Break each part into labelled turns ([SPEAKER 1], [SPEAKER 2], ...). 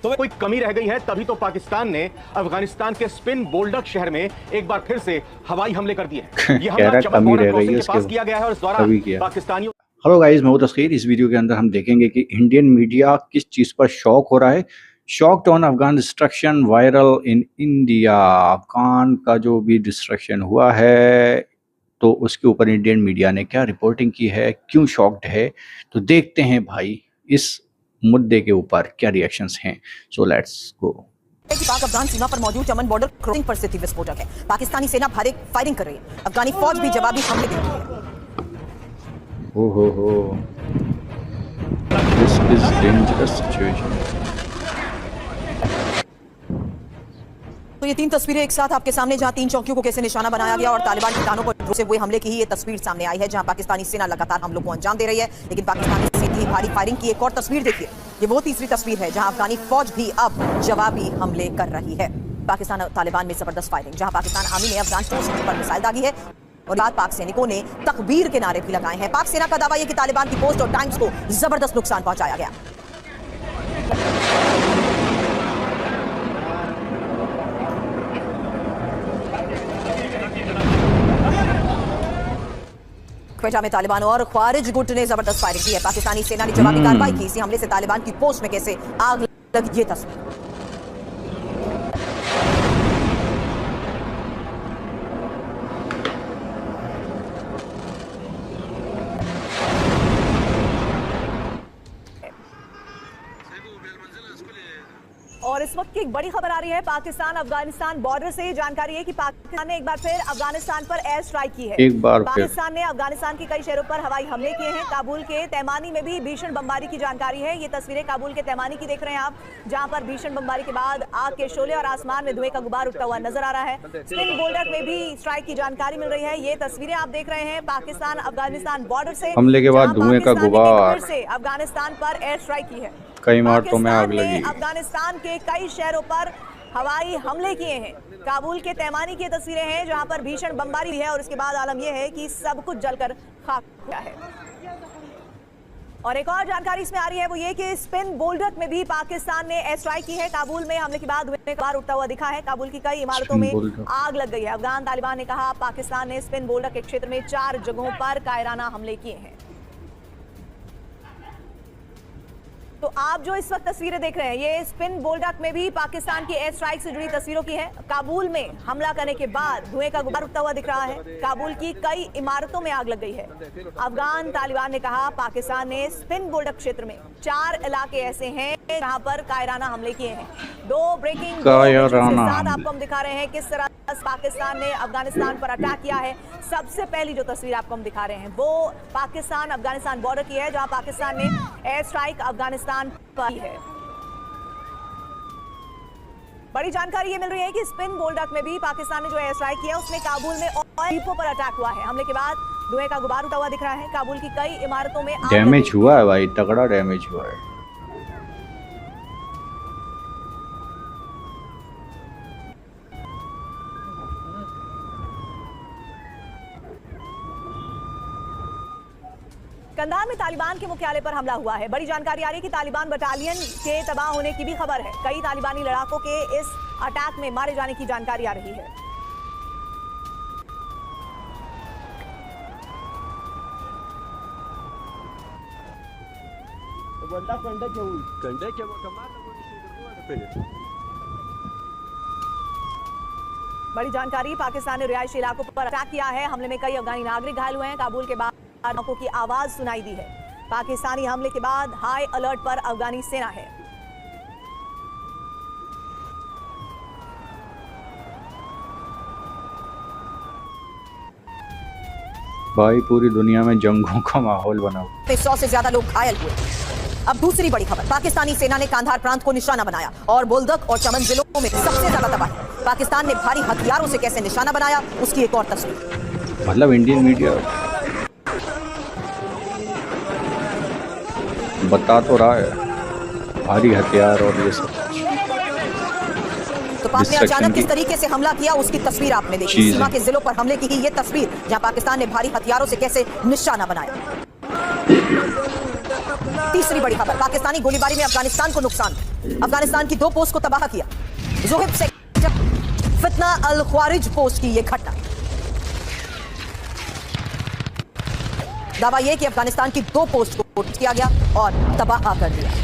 [SPEAKER 1] तो कोई कमी रह गई है, तभी तो पाकिस्तान ने अफगानिस्तान के स्पिन बोल्डक शहर में एक बार फिर से हवाई हमले कर दिए हैं। ये हमला चमन बॉर्डर क्रॉसिंग के पास किया गया है और इस दौरान पाकिस्तानियों।
[SPEAKER 2] हेलो गाइस, मैं हूं तस्खीर। इस वीडियो के अंदर हम देखेंगे कि इंडियन मीडिया किस चीज़ पर शॉक हो रहा है। Shocked on Afghan destruction viral in India. Afghan का जो भी डिस्ट्रक्शन हुआ है तो उसके ऊपर इंडियन मीडिया ने क्या रिपोर्टिंग की है, क्यों शॉक्ड है, तो देखते हैं भाई इस मुद्दे के ऊपर क्या रिएक्शंस हैं। So let's go.
[SPEAKER 3] पाक अफगान सीमा पर मौजूद चमन बॉर्डर क्रॉसिंग पर स्थित विस्फोटक है। पाकिस्तानी सेना भारी फायरिंग कर रही है। अफगानी फौज भी जवाबी हमले कर रही है।
[SPEAKER 2] हो दिस इज डेंजरस सिचुएशन।
[SPEAKER 3] तो ये 3 तस्वीरें एक साथ आपके सामने, जहां 3 चौकियों को कैसे निशाना बनाया गया और तालिबान ठिकानों पर से हुए हमले की ही ये तस्वीर सामने आई है, जहां पाकिस्तानी सेना लगातार हमलों को अंजाम दे रही है, लेकिन पाकिस्तानी सेना की भारी फायरिंग की एक और तस्वीर देखिए। ये वो तीसरी तस्वीर है जहां अफगानी फौज भी अब जवाबी हमले कर रही है। पाकिस्तान और तालिबान में जबरदस्त फायरिंग, जहां पाकिस्तान आर्मी ने अफगान फोर्सेस पर मिसाइल दागी है और बाद पाक सैनिकों ने तकबीर के नारे भी लगाए हैं। पाक सेना का दावा है कि तालिबान की पोस्ट और टैंक्स को जबरदस्त नुकसान पहुंचाया गया। क्वेटा में तालिबान और ख्वारिज गुट ने जबरदस्त फायरिंग की है। पाकिस्तानी सेना ने जवाबी कार्रवाई की। इसी हमले से तालिबान की पोस्ट में कैसे आग लगी, ये तस्वीर। और इस वक्त की एक बड़ी खबर आ रही है पाकिस्तान अफगानिस्तान बॉर्डर से। जानकारी है कि पाकिस्तान ने एक बार फिर अफगानिस्तान पर एयर स्ट्राइक की है।
[SPEAKER 2] एक बार
[SPEAKER 3] पाकिस्तान ने अफगानिस्तान के कई शहरों पर हवाई हमले किए हैं। काबुल के तैमानी में भी भीषण बमबारी की जानकारी है। ये तस्वीरें काबुल के तैमानी की देख रहे हैं आप, जहां पर भीषण बमबारी के बाद आग के शोले और आसमान में धुएं का गुबार उठता हुआ नजर आ रहा है। स्पिन बोल्डक में भी स्ट्राइक की जानकारी मिल रही है। ये तस्वीरें आप देख रहे हैं पाकिस्तान अफगानिस्तान बॉर्डर से
[SPEAKER 2] हमले के बाद धुएं का गुबार
[SPEAKER 3] से अफगानिस्तान पर एयर स्ट्राइक की है।
[SPEAKER 2] कई इमारतों में आग लगी।
[SPEAKER 3] अफगानिस्तान के कई शहरों पर हवाई हमले किए हैं। काबुल के तैमानी की तस्वीरें हैं जहां पर भीषण बमबारी है और उसके बाद आलम यह है कि सब कुछ जलकर खाक हो गया है। और एक और जानकारी इसमें आ रही है वो ये कि स्पिन बोल्डक में भी पाकिस्तान ने एयर स्ट्राइक की है। काबुल में हमले के बाद धुएं का उठता हुआ दिखा है। काबुल की कई इमारतों में आग लग गई है। अफगान तालिबान ने कहा पाकिस्तान ने स्पिन बोल्डक के क्षेत्र में 4 जगहों पर कायराना हमले किए हैं। तो आप जो इस वक्त तस्वीरें देख रहे हैं ये स्पिन बोल्डक में भी पाकिस्तान की एयर स्ट्राइक से जुड़ी तस्वीरों की है। काबुल में हमला करने के बाद धुएं का गुबार उठता हुआ दिख रहा है। काबुल की कई इमारतों में आग लग गई है। अफगान तालिबान ने कहा पाकिस्तान ने स्पिन बोल्डक क्षेत्र में 4 इलाके ऐसे हैं जहां पर कायराना हमले किए हैं। 2 ब्रेकिंग साथ आपको हम दिखा रहे हैं किस तरह पाकिस्तान ने अफगानिस्तान पर अटैक किया है। सबसे पहली जो तस्वीर आपको हम दिखा रहे हैं वो पाकिस्तान अफगानिस्तान बॉर्डर की है, जहां पाकिस्तान ने एयर स्ट्राइक अफगानिस्तान पर है। बड़ी जानकारी ये मिल रही है कि स्पिन बोल्डक में भी पाकिस्तान ने जो एयर स्ट्राइक किया उसमें काबुल में ऑयल डिपो पर अटैक हुआ है। हमले के बाद धुएं का गुबार उठा हुआ दिख रहा है। काबुल की कई इमारतों में
[SPEAKER 2] डैमेज हुआ है भाई, तगड़ा डैमेज हुआ है।
[SPEAKER 3] कंधार में तालिबान के मुख्यालय पर हमला हुआ है। बड़ी जानकारी आ रही है कि तालिबान बटालियन के तबाह होने की भी खबर है। कई तालिबानी लड़ाकों के इस अटैक में मारे जाने की जानकारी आ रही है। बड़ी जानकारी, पाकिस्तान ने रिहायशी इलाकों पर अटैक किया है। हमले में कई अफगानी नागरिक घायल हुए हैं। काबुल के बाद की आवाज सुनाई दी है। पाकिस्तानी हमले के बाद हाई अलर्ट पर अफगानी सेना है।
[SPEAKER 2] भाई पूरी दुनिया में जंगों का माहौल बना हुआ।
[SPEAKER 3] 100 से ज्यादा लोग घायल हुए। अब दूसरी बड़ी खबर, पाकिस्तानी सेना ने कांधार प्रांत को निशाना बनाया और बोल्डक और चमन जिलों में सबसे ज्यादा तबाही। पाकिस्तान ने भारी हथियारों से कैसे निशाना बनाया उसकी एक और तस्वीर।
[SPEAKER 2] मतलब इंडियन मीडिया बता तो रहा है भारी हथियार और ये सब।
[SPEAKER 3] तो पाक ने अचानक किस तरीके से हमला किया उसकी तस्वीर आपने देखी। सीमा के जिलों पर हमले की ये तस्वीर जहां पाकिस्तान ने भारी हथियारों से कैसे निशाना बनाया। तीसरी बड़ी खबर, पाकिस्तानी गोलीबारी में अफगानिस्तान को नुकसान, अफगानिस्तान की 2 पोस्ट को तबाह किया। जोहिब सेक्टर फितना अल ख्वारिज पोस्ट की यह घटना, दावा यह कि अफगानिस्तान की 2 पोस्ट को किया गया और तबाह कर दिया।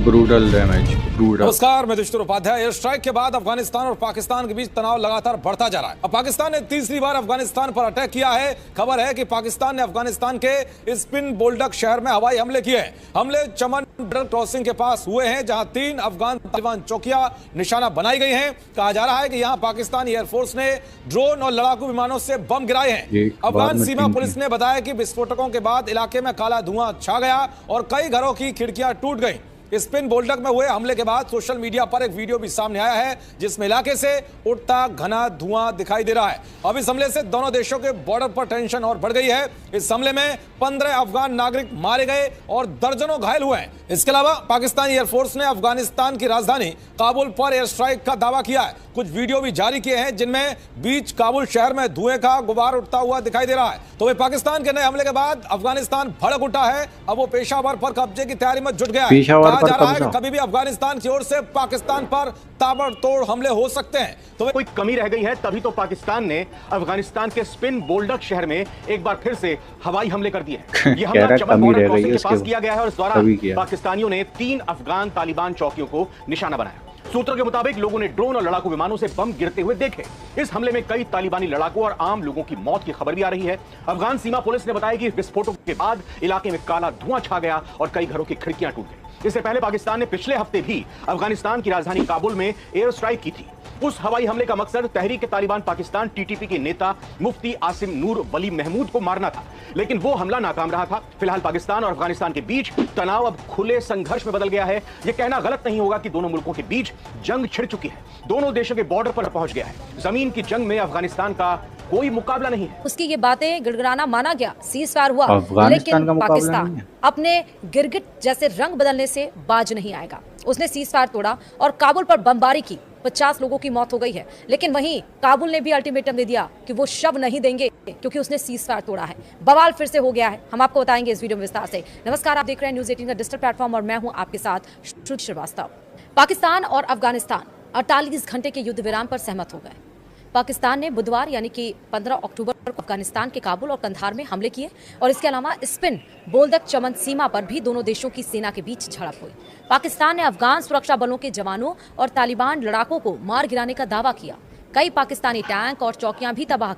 [SPEAKER 2] Brutal damage, brutal.
[SPEAKER 4] नमस्कार, मैं दुष्कर उपाध्याय। एयर स्ट्राइक के बाद अफगानिस्तान और पाकिस्तान के बीच तनाव लगातार बढ़ता जा रहा है। अब पाकिस्तान ने तीसरी बार अफगानिस्तान पर अटैक किया है। खबर है कि पाकिस्तान ने अफगानिस्तान के स्पिन बोल्डक शहर में हवाई हमले किए हैं। हमले चमन बॉर्डर क्रॉसिंग के पास हुए हैं, जहां 3 अफगान तालिबान चौकियां निशाना बनाई गई हैं। कहा जा रहा है कि यहां पाकिस्तानी एयरफोर्स ने ड्रोन और लड़ाकू विमानों से बम गिराए हैं। अफगान सीमा पुलिस ने बताया कि विस्फोटकों के बाद इलाके में काला धुआं छा गया और कई घरों की खिड़कियां टूट गई। स्पिन बोल्डक में हुए हमले के बाद सोशल मीडिया पर एक वीडियो भी सामने आया है, जिसमें इलाके से उठता घना धुआं दिखाई दे रहा है। अब इस हमले से दोनों देशों के बॉर्डर पर टेंशन और बढ़ गई है। इस हमले में 15 अफगान नागरिक मारे गए और दर्जनों घायल हुए हैं। इसके अलावा पाकिस्तानी एयरफोर्स ने अफगानिस्तान की राजधानी काबुल पर एयर स्ट्राइक का दावा किया है। कुछ वीडियो भी जारी किए हैं, जिनमें बीच काबुल शहर में धुएं का गुबार उठता हुआ दिखाई दे रहा है। तो वे पाकिस्तान के नए हमले के बाद अफगानिस्तान भड़क उठा है। अब वो पेशावर पर कब्जे की तैयारी में जुट गया है। कहा जा रहा है कि कभी भी अफगानिस्तान की ओर से पाकिस्तान पर ताबड़तोड़ हमले हो सकते हैं।
[SPEAKER 1] तो कोई कमी रह गई है, तभी तो पाकिस्तान ने अफगानिस्तान के स्पिन बोल्डक शहर में एक बार फिर से हवाई हमले कर दिए हैं। यह हमला चमन बॉर्डर क्रॉसिंग के पास किया गया है और इस दौरान पाकिस्तानियों ने 3 अफगान तालिबान चौकियों को निशाना बनाया। सूत्रों के मुताबिक लोगों ने ड्रोन और लड़ाकू विमानों से बम गिरते हुए देखे। इस हमले में कई तालिबानी लड़ाकू और आम लोगों की मौत की खबर भी आ रही है। अफगान सीमा पुलिस ने बताया कि विस्फोटों के बाद इलाके में काला धुआं छा गया और कई घरों की खिड़कियां टूट गई। इससे पहले पाकिस्तान ने पिछले हफ्ते भी अफगानिस्तान की राजधानी काबुल में एयर स्ट्राइक की थी। उस हवाई हमले का मकसद तहरीक तालिबान पाकिस्तान टीटीपी के नेता मुफ्ती आसिम नूर वली महमूद को मारना था, लेकिन वो हमला नाकाम रहा था। फिलहाल पाकिस्तान और अफगानिस्तान के बीच तनाव अब खुले संघर्ष में बदल गया है। यह कहना गलत नहीं होगा कि दोनों मुल्कों के बीच जंग छिड़ चुकी है। दोनों देशों के बॉर्डर पर पहुंच गया है। जमीन की जंग में अफगानिस्तान का कोई मुकाबला नहीं है।
[SPEAKER 5] उसकी ये बातें गिड़गिड़ाना माना गया, सीज फायर हुआ, लेकिन पाकिस्तान अपने गिरगिट जैसे रंग बदलने से बाज नहीं आएगा। उसने सीज फायर तोड़ा और काबुल पर बमबारी की। 50 लोगों की मौत हो गई है, लेकिन वहीं काबुल ने भी अल्टीमेटम दे दिया कि वो शव नहीं देंगे, क्योंकि उसने सीज फायर तोड़ा है। बवाल फिर से हो गया है। हम आपको बताएंगे इस वीडियो में विस्तार से। नमस्कार, आप देख रहे हैं न्यूज़ 18 का डिजिटल प्लेटफॉर्म और मैं हूं आपके साथ श्रुति श्रीवास्तव। पाकिस्तान और अफगानिस्तान 48 घंटे के युद्ध विराम पर सहमत हो गए। पाकिस्तान ने बुधवार यानी कि 15 अक्टूबर को अफगानिस्तान के काबुल और कंधार में हमले किए और इसके अलावा स्पिन बोल्डक चमन सीमा पर भी दोनों देशों की सेना के बीच झड़प हुई। पाकिस्तान ने अफगान सुरक्षा बलों के जवानों और तालिबान लड़ाकों को मार गिराने का दावा किया। कई पाकिस्तानी टैंक और चौकियां भी तबाह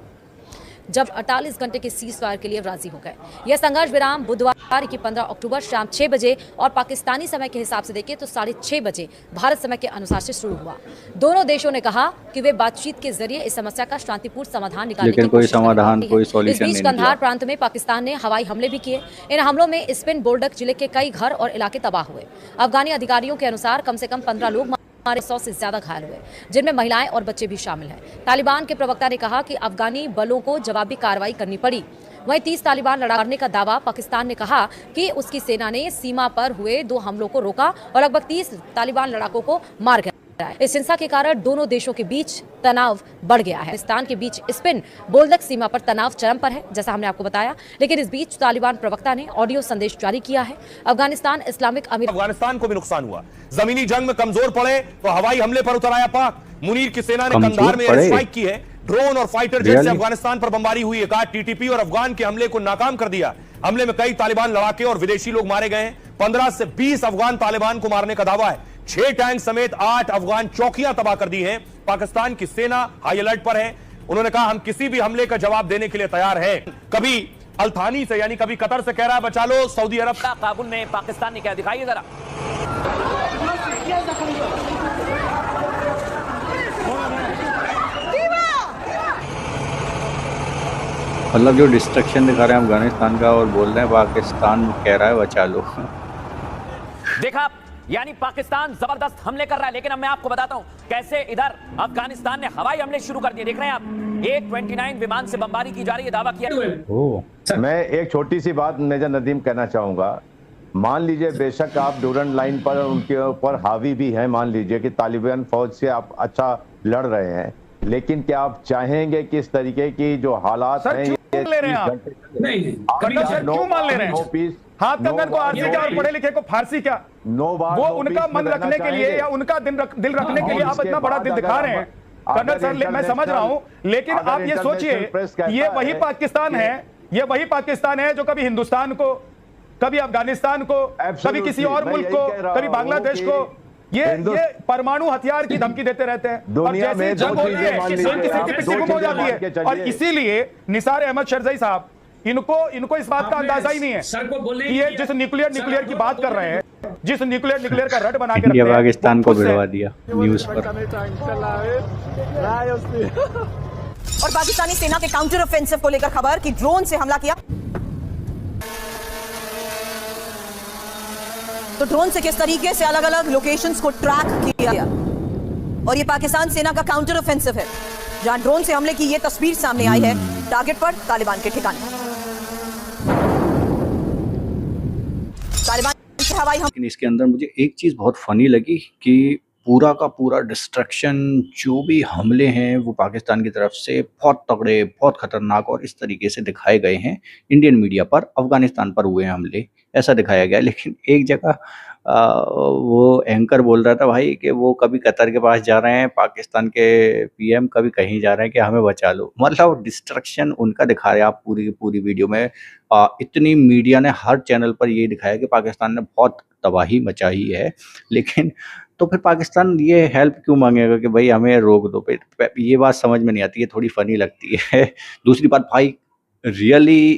[SPEAKER 5] जब 48 घंटे के सीज फायर के लिए राजी हो गए। यह संघर्ष विराम बुधवार की 15 अक्टूबर शाम 6 बजे और पाकिस्तानी समय के हिसाब से देखें तो 6:30 बजे भारत समय के अनुसार से शुरू हुआ। दोनों देशों ने कहा कि वे बातचीत के जरिए इस समस्या का शांतिपूर्ण समाधान निकालने की कोशिश करेंगे। इस बीच कंधार प्रांत में पाकिस्तान ने हवाई हमले भी किए। इन हमलों में स्पिन बोल्डक जिले के कई घर और इलाके तबाह हुए। अफगानी अधिकारियों के अनुसार कम से कम 15 लोग 100 से ज्यादा घायल हुए, जिनमें महिलाएं और बच्चे भी शामिल हैं। तालिबान के प्रवक्ता ने कहा कि अफगानी बलों को जवाबी कार्रवाई करनी पड़ी। वहीं 30 तालिबान लड़ाने का दावा। पाकिस्तान ने कहा कि उसकी सेना ने सीमा पर हुए 2 हमलों को रोका और लगभग 30 तालिबान लड़ाकों को मार गिराया। इस हिंसा के कारण दोनों देशों के बीच तनाव बढ़ गया है। पाकिस्तान के बीच स्पिन बोल्डक सीमा पर तनाव चरम पर है, जैसा हमने आपको बताया। लेकिन इस बीच तालिबान प्रवक्ता ने ऑडियो संदेश जारी किया है। अफगानिस्तान इस्लामिक अमीर
[SPEAKER 6] अफगानिस्तान को भी नुकसान हुआ। जमीनी जंग में कमजोर पड़े तो हवाई हमले पर उतर आया पाक। मुनीर की सेना ने कंधार में एयर स्ट्राइक की है। ड्रोन और फाइटर जेट से अफगानिस्तान पर बमबारी हुई है। कहा टीटीपी और अफगान के हमले को नाकाम कर दिया। हमले में कई तालिबान लड़ाके और विदेशी लोग मारे गए हैं। 15 से 20 अफगान तालिबान को मारने का दावा है। 6 टैंक समेत 8 अफगान चौकियां तबाह कर दी हैं। पाकिस्तान की सेना हाई अलर्ट पर है। उन्होंने कहा हम किसी भी हमले का जवाब देने के लिए तैयार हैं। कभी अल्थानी से यानी कभी कतर से कह रहा है बचा लो सऊदी अरब।
[SPEAKER 7] काबुल में पाकिस्तान ने क्या दिखाइए जरा।
[SPEAKER 2] मतलब जो डिस्ट्रक्शन दिखा रहे हैं अफगानिस्तान का और बोल रहे हैं पाकिस्तान कह रहा है बचा लो।
[SPEAKER 7] देखा, यानी पाकिस्तान जबरदस्त हमले कर रहा है। लेकिन अब मैं आपको बताता हूं कैसे इधर अफगानिस्तान ने हवाई हमले शुरू कर दिए। देख रहे हैं आप, A-29 विमान से बमबारी की जा रही है, दावा किया।
[SPEAKER 8] मैं एक छोटी सी बात मेजर नदीम कहना चाहूंगा। मान लीजिए बेशक आप डूरन लाइन पर उनके ऊपर हावी भी हैं, मान लीजिए कि तालिबान फौज से आप अच्छा लड़ रहे हैं, लेकिन क्या आप चाहेंगे कि इस तरीके की जो हालात हैं
[SPEAKER 1] क्यों ले रहे हैं आप? नहीं कर्नल सर क्यों मान ले रहे हैं? हाथ कंगन को आरसी क्या और पढ़े लिखे को फारसी क्या? वो उनका मन रखने के लिए या उनका दिल रखने के लिए आप इतना बड़ा दिल दिखा रहे हैं कर्नल सर। मैं समझ रहा हूं, लेकिन आप ये सोचिए ये वही पाकिस्तान है, ये वही पाकिस्तान है जो कभी हिंदुस्तान को, कभी अफगानिस्तान को, कभी किसी और मुल्क को, कभी बांग्लादेश को ये परमाणु हथियार की धमकी देते रहते हैं। और जैसे जंग होती है इनकी स्थिति पिट्टी गुम हो जाती है। और इसीलिए निसार अहमद शरजई साहब इनको इस बात का अंदाजा ही नहीं है कि ये जिस न्यूक्लियर की बात कर रहे हैं, जिस न्यूक्लियर का रट बना के रखते हैं,
[SPEAKER 2] पाकिस्तान को भिड़वा दिया न्यूज़ पर।
[SPEAKER 3] और पाकिस्तानी सेना के काउंटर ऑफेंसिव को लेकर खबर कि ड्रोन से हमला किया। तो ड्रोन से किस तरीके से अलग अलग लोकेशंस को ट्रैक किया गया, और ये पाकिस्तान सेना का काउंटर ऑफेंसिव है जहां ड्रोन से हमले की ये तस्वीर सामने आई है टारगेट पर तालिबान के ठिकाने। तालिबान के हवाई हमले।
[SPEAKER 2] लेकिन इसके अंदर मुझे एक चीज़ बहुत फनी लगी कि पूरा का पूरा डिस्ट्रक्शन, जो भी हमले हैं वो पाकिस्तान की तरफ से बहुत तगड़े, बहुत खतरनाक और इस तरीके से दिखाए गए हैं इंडियन मीडिया पर। अफगानिस्तान पर हुए हमले ऐसा दिखाया गया, लेकिन एक जगह वो एंकर बोल रहा था भाई कि वो कभी कतर के पास जा रहे हैं, पाकिस्तान के पीएम कभी कहीं जा रहे हैं कि हमें बचा लो। मतलब डिस्ट्रक्शन उनका दिखा रहे हैं आप पूरी की पूरी वीडियो में। इतनी मीडिया ने हर चैनल पर ये दिखाया कि पाकिस्तान ने बहुत तबाही मचाई है, लेकिन तो फिर पाकिस्तान ये हेल्प क्यों मांगेगा कि भाई हमें रोक दो? ये बात समझ में नहीं आती है, थोड़ी फनी लगती है। दूसरी बात भाई रियली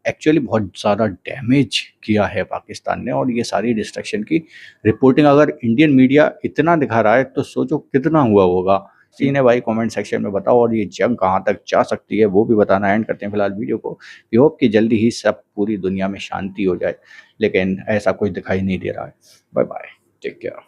[SPEAKER 2] एक्चुअली बहुत ज़्यादा डैमेज किया है पाकिस्तान ने, और ये सारी डिस्ट्रक्शन की रिपोर्टिंग अगर इंडियन मीडिया इतना दिखा रहा है तो सोचो कितना हुआ होगा। सीन है भाई, कमेंट सेक्शन में बताओ, और ये जंग कहाँ तक जा सकती है वो भी बताना। एंड करते हैं फिलहाल वीडियो को। वी होप कि जल्दी ही सब पूरी दुनिया में शांति हो जाए, लेकिन ऐसा कुछ दिखाई नहीं दे रहा है। Bye bye, take care.